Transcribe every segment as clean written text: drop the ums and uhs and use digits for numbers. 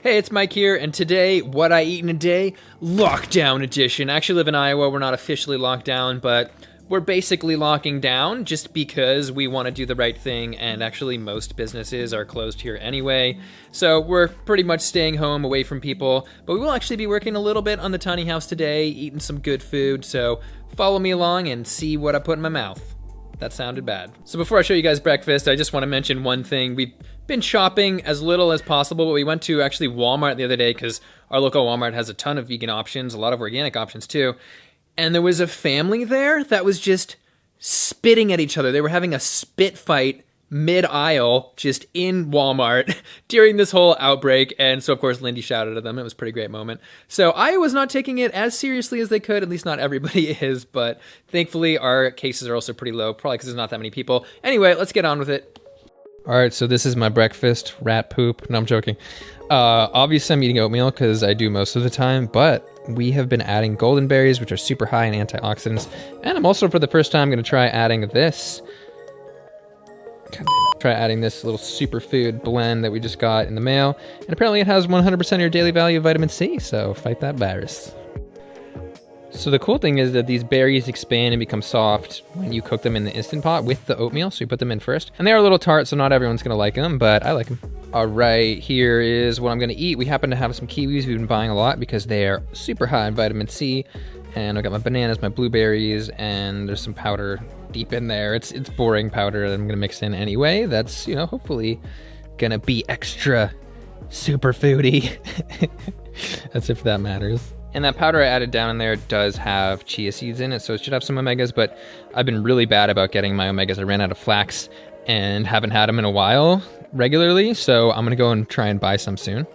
Hey, it's Mike here, and today, what I eat in a day, lockdown edition. I actually live in Iowa. We're not officially locked down, but we're basically locking down just because we want to do the right thing, and actually most businesses are closed here anyway. So we're pretty much staying home away from people, but we will actually be working a little bit on the tiny house today, eating some good food, so follow me along and see what I put in my mouth. That sounded bad. So before I show you guys breakfast, I just want to mention one thing. We've been shopping as little as possible, but we went to actually Walmart the other day because our local Walmart has a ton of vegan options, a lot of organic options too. And there was a family there that was just spitting at each other. They were having a spit fight mid-aisle just in Walmart during this whole outbreak. And so, of course, Lindy shouted at them. It was a pretty great moment. So I was not taking it as seriously as they could. At least not everybody is. But thankfully, our cases are also pretty low, probably because there's not that many people. Anyway, let's get on with it. All right, so this is my breakfast, rat poop. No, I'm joking. Obviously, I'm eating oatmeal because I do most of the time, but we have been adding golden berries, which are super high in antioxidants. And I'm also, for the first time, going to try adding this. Try adding this little superfood blend that we just got in the mail. And apparently it has 100% of your daily value of vitamin C, so fight that virus. So the cool thing is that these berries expand and become soft when you cook them in the Instant Pot with the oatmeal, so you put them in first. And they are a little tart, so not everyone's gonna like them, but I like them. All right, here is what I'm gonna eat. We happen to have some kiwis we've been buying a lot because they are super high in vitamin C. And I've got my bananas, my blueberries, and there's some powder deep in there. It's boring powder that I'm gonna mix in anyway. That's, you know, hopefully gonna be extra super foody. That's if that matters. And that powder I added down in there does have chia seeds in it, so it should have some omegas, but I've been really bad about getting my omegas. I ran out of flax and haven't had them in a while regularly, so I'm gonna go and try and buy some soon.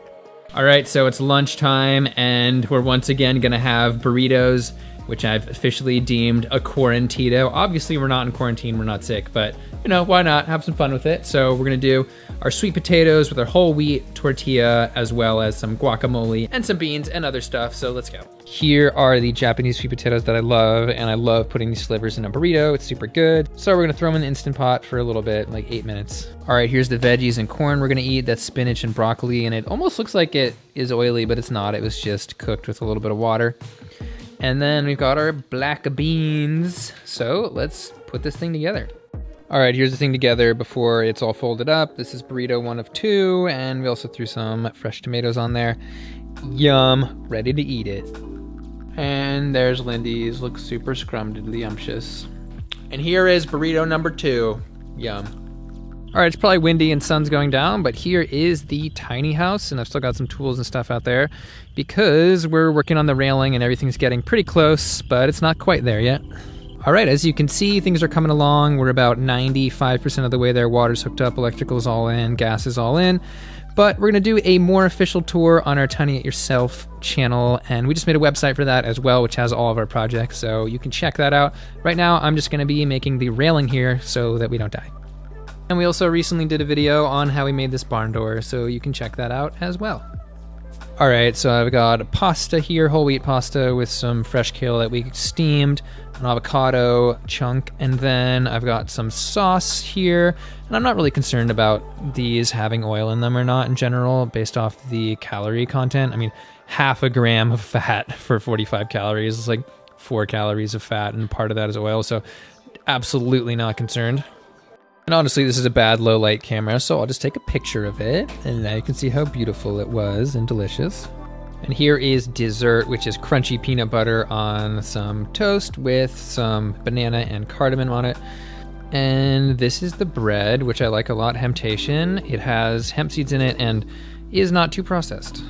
All right, so it's lunchtime, and we're once again gonna have burritos, which I've officially deemed a quarantito. Obviously, we're not in quarantine, we're not sick, but you know, why not have some fun with it? So we're gonna do our sweet potatoes with our whole wheat tortilla, as well as some guacamole and some beans and other stuff, so let's go. Here are the Japanese sweet potatoes that I love, and I love putting these slivers in a burrito. It's super good. So we're gonna throw them in the Instant Pot for a little bit, like 8 minutes. All right, here's the veggies and corn we're gonna eat. That's spinach and broccoli, and it almost looks like it is oily, but it's not. It was just cooked with a little bit of water. And then we've got our black beans. So let's put this thing together. All right, here's the thing together before it's all folded up. This is burrito 1 of 2, and we also threw some fresh tomatoes on there. Yum, ready to eat it. And there's Lindy's, looks super scrumptious. And here is burrito number 2, yum. All right, it's probably windy and sun's going down, but here is the tiny house, and I've still got some tools and stuff out there because we're working on the railing and everything's getting pretty close, but it's not quite there yet. All right, as you can see, things are coming along. We're about 95% of the way there. Water's hooked up, electrical's all in, gas is all in. But we're gonna do a more official tour on our Tiny It Yourself channel, and we just made a website for that as well, which has all of our projects, so you can check that out. Right now, I'm just gonna be making the railing here so that we don't die. And we also recently did a video on how we made this barn door, so you can check that out as well. All right, so I've got pasta here, whole wheat pasta with some fresh kale that we steamed, an avocado chunk, and then I've got some sauce here. And I'm not really concerned about these having oil in them or not in general, based off the calorie content. I mean, half a gram of fat for 45 calories is like 4 calories of fat, and part of that is oil, so absolutely not concerned. And honestly, this is a bad low light camera, so I'll just take a picture of it, and now you can see how beautiful it was and delicious. And here is dessert, which is crunchy peanut butter on some toast with some banana and cardamom on it. And this is the bread, which I like a lot, Hemptation. It has hemp seeds in it and is not too processed.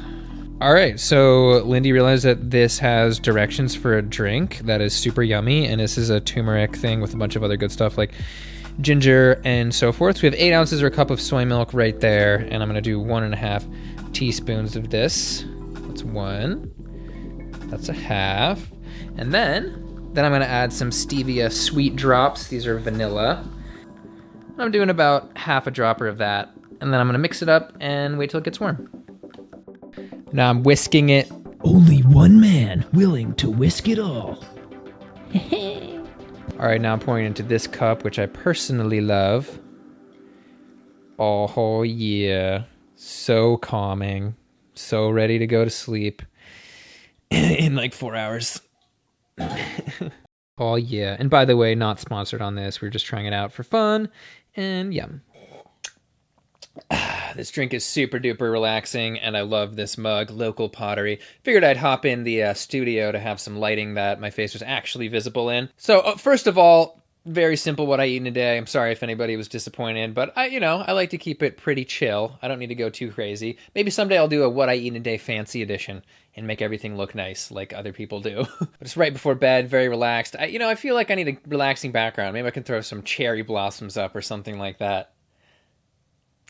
All right, so Lindy realized that this has directions for a drink that is super yummy, and this is a turmeric thing with a bunch of other good stuff like ginger and so forth. So we have 8 ounces or a cup of soy milk right there, and I'm gonna do 1.5 teaspoons of this. That's 1, that's a half. And then I'm gonna add some stevia sweet drops. These are vanilla. I'm doing about half a dropper of that. And then I'm gonna mix it up and wait till it gets warm. Now I'm whisking it. Only one man willing to whisk it all. All right, now I'm pouring into this cup, which I personally love. Oh yeah, so calming. so ready to go to sleep in like 4 hours. Oh yeah, and by the way, not sponsored on this. We're just trying it out for fun, and yeah. This drink is super duper relaxing, and I love this mug, local pottery. Figured I'd hop in the studio to have some lighting that my face was actually visible in. So first of all, very simple what I eat in a day. I'm sorry if anybody was disappointed, but I like to keep it pretty chill. I don't need to go too crazy. Maybe someday I'll do a what I eat in a day fancy edition and make everything look nice like other people do. But it's right before bed, very relaxed. I feel like I need a relaxing background. Maybe I can throw some cherry blossoms up or something like that.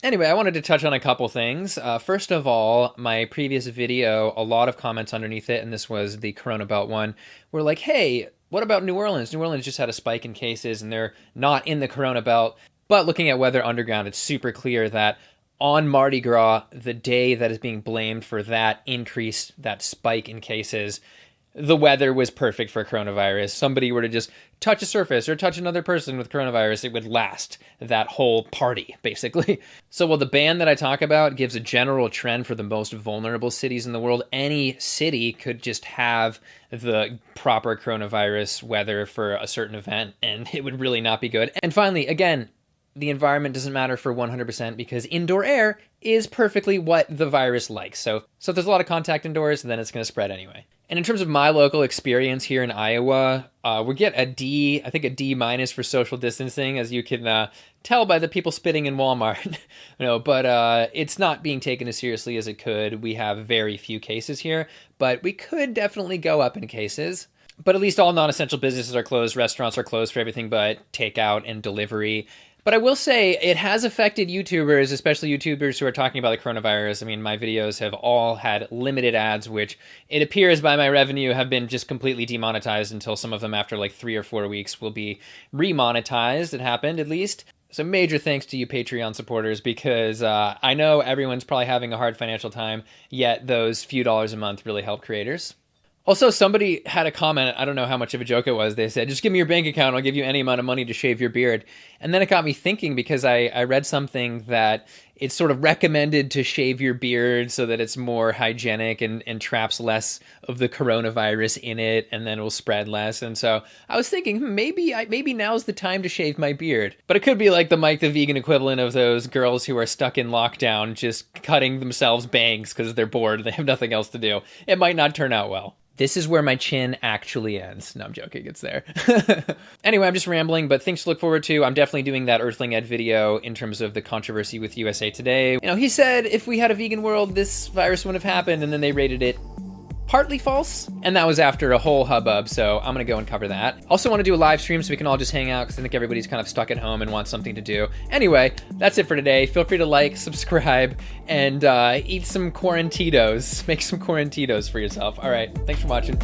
Anyway, I wanted to touch on a couple things. First of all, my previous video, a lot of comments underneath it, and this was the Corona Belt one, were like, hey, what about New Orleans? New Orleans just had a spike in cases, and they're not in the Corona Belt. But looking at Weather Underground, it's super clear that on Mardi Gras, the day that is being blamed for that increase, that spike in cases, the weather was perfect for coronavirus. Somebody were to just touch a surface or touch another person with coronavirus, it would last that whole party, basically. So while the ban that I talk about gives a general trend for the most vulnerable cities in the world, any city could just have the proper coronavirus weather for a certain event, and it would really not be good. And finally, again, the environment doesn't matter for 100% because indoor air is perfectly what the virus likes. So if there's a lot of contact indoors, then it's going to spread anyway. And in terms of my local experience here in Iowa, we get a D, I think a D- for social distancing, as you can tell by the people spitting in Walmart. But it's not being taken as seriously as it could. We have very few cases here, but we could definitely go up in cases. But at least all non-essential businesses are closed. Restaurants are closed for everything but takeout and delivery. But I will say it has affected YouTubers, especially YouTubers who are talking about the coronavirus. I mean, my videos have all had limited ads, which it appears by my revenue have been just completely demonetized until some of them after like 3 or 4 weeks will be remonetized. It happened, at least. So major thanks to you Patreon supporters, because I know everyone's probably having a hard financial time, yet those few dollars a month really help creators. Also, somebody had a comment, I don't know how much of a joke it was, they said, just give me your bank account, I'll give you any amount of money to shave your beard. And then it got me thinking, because I read something that it's sort of recommended to shave your beard so that it's more hygienic and traps less of the coronavirus in it, and then it will spread less. And so I was thinking, maybe now's the time to shave my beard. But it could be like the Mike the Vegan equivalent of those girls who are stuck in lockdown just cutting themselves bangs because they're bored, they have nothing else to do. It might not turn out well. This is where my chin actually ends. No, I'm joking, it's there. Anyway, I'm just rambling, but things to look forward to. I'm definitely doing that Earthling Ed video in terms of the controversy with USA Today. He said if we had a vegan world, this virus wouldn't have happened, and then they rated it partly false, and that was after a whole hubbub, so I'm gonna go and cover that. Also want to do a live stream so we can all just hang out, because I think everybody's kind of stuck at home and wants something to do. Anyway, that's it for today. Feel free to like, subscribe, and eat some Quarantitos. Make some Quarantitos for yourself. All right, thanks for watching.